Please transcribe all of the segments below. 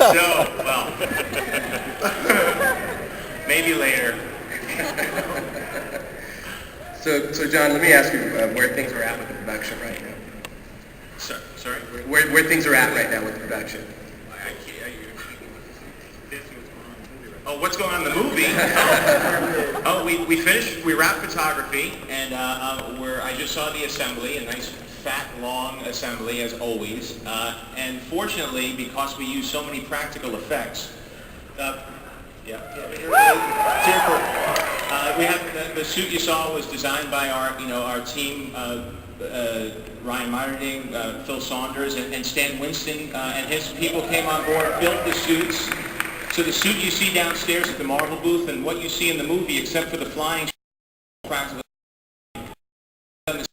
So, well, maybe later. So John, let me ask you where things are at with the production right now. Sorry? Where things are at right now with the production. Oh, what's going on in the movie? Oh, we finished, we wrapped photography, and I just saw the assembly, a nice fat, long assembly, as always. And fortunately, because we use so many practical effects, we have the suit you saw was designed by our team, Ryan Meyerding, Phil Saunders, and Stan Winston, and his people came on board, built the suits. So the suit you see downstairs at the Marvel booth and what you see in the movie, except for the flying practical, on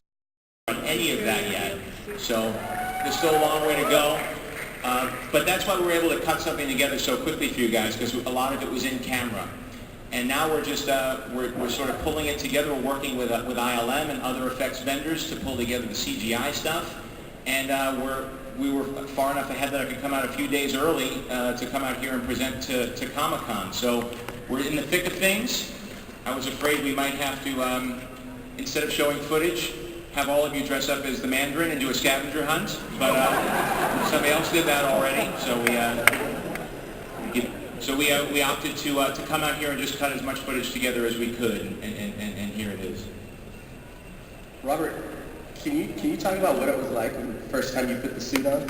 any of that yet. So there's still a long way to go. But that's why we were able to cut something together so quickly for you guys, because a lot of it was in camera. And now we're just we're sort of pulling it together. We're working with ILM and other effects vendors to pull together the CGI stuff. And we were far enough ahead that I could come out a few days early to come out here and present to Comic-Con. So we're in the thick of things. I was afraid we might have to, instead of showing footage, have all of you dress up as the Mandarin and do a scavenger hunt. But somebody else did that already. So we opted to come out here and just cut as much footage together as we could, and here it is. Robert, can you talk about what it was like when the first time you put the suit on?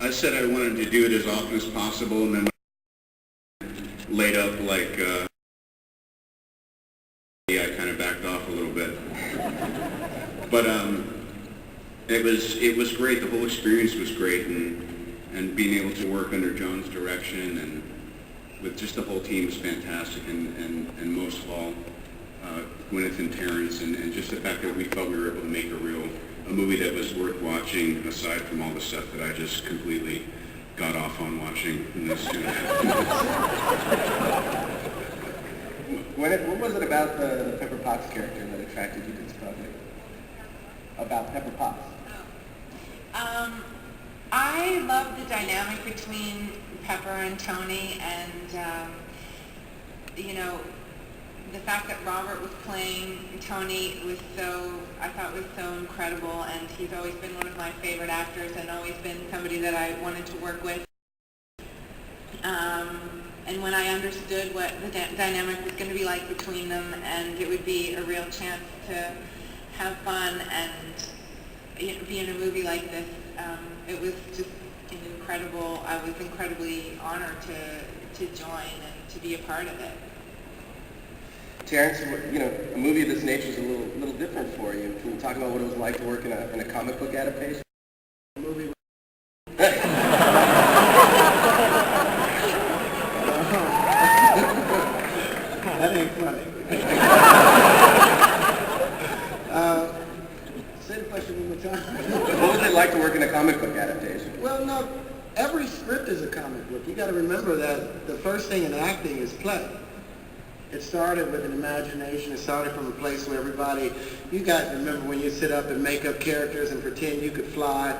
I said I wanted to do it as often as possible, and then laid up like I kind of backed off a little bit. But it was great. The whole experience was great, and being able to work under John's direction and with just the whole team was fantastic, and most of all, Gwyneth and Terrence, and just the fact that we felt we were able to make a movie that was worth watching, aside from all the stuff that I just completely got off on watching in this. Gwyneth, what was it about the Pepper Potts character that attracted you to this project? About Pepper Potts? I love the dynamic between Pepper and Tony, and the fact that Robert was playing Tony I thought was so incredible, and he's always been one of my favorite actors and always been somebody that I wanted to work with. And when I understood what the dynamic was going to be like between them, and it would be a real chance to have fun and be in a movie like this, it was just incredible. I was incredibly honored to join and to be a part of it. Terrence, a movie of this nature is a little different for you. Can you talk about what it was like to work in a comic book adaptation? Movie. That ain't funny. Say the question one more time. What was it like to work in a comic book adaptation? Well, no, every script is a comic book. You got to remember that the first thing in acting is play. It started with an imagination. It started from a place where you guys remember when you sit up and make up characters and pretend you could fly,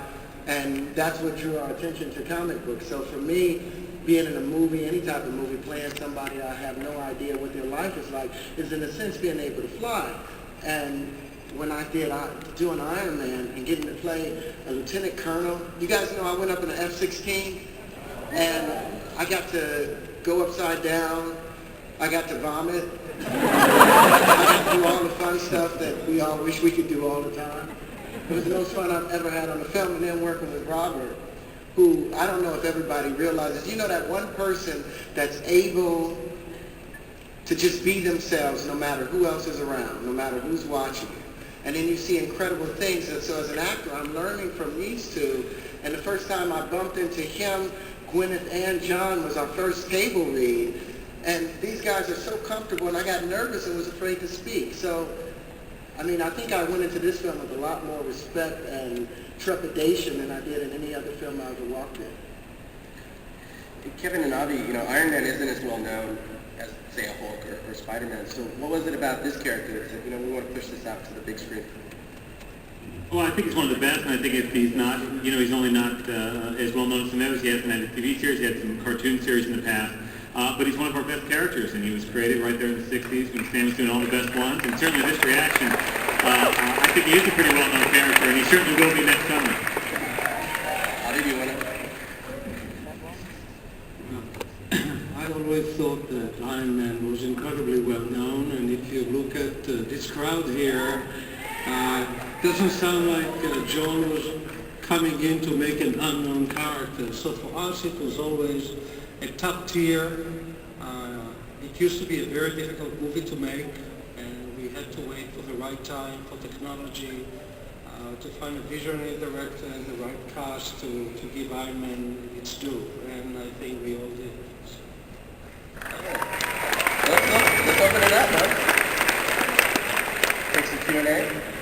and that's what drew our attention to comic books. So for me, being in a movie, any type of movie, playing somebody I have no idea what their life is like, is in a sense being able to fly. And when I did doing Iron Man and getting to play a lieutenant colonel, you guys know I went up in an F-16, and I got to go upside down. I got to vomit. I got to do all the fun stuff that we all wish we could do all the time. It was the most fun I've ever had on the film, and then working with Robert, who I don't know if everybody realizes, that one person that's able to just be themselves no matter who else is around, no matter who's watching. And then you see incredible things. And so as an actor, I'm learning from these two. And the first time I bumped into him, Gwyneth and John was our first table read. And these guys are so comfortable, and I got nervous and was afraid to speak. So, I think I went into this film with a lot more respect and trepidation than I did in any other film I ever walked in. Kevin and Avi, Iron Man isn't as well known as, say, a Hulk or Spider-Man. So what was it about this character that said, we want to push this out to the big screen? Well, I think he's one of the best, and I think if he's not, he's only not as well known as some others. He hasn't had a TV series, he had some cartoon series in the past, but he's one of our best characters, and he was created right there in the 60s when Stan was doing all the best ones, and certainly this reaction, I think he is a pretty well-known character, and he certainly will be next summer. How did you win it? I always thought that Iron Man was incredibly well known, and if you look at this crowd here, doesn't sound like John was coming in to make an unknown character. So for us, it was always a top tier. It used to be a very difficult movie to make, and we had to wait for the right time, for technology, to find a visionary director and the right cast to give Iron Man its due, and I think we all did. Let's open it up, huh? Take some Q&A.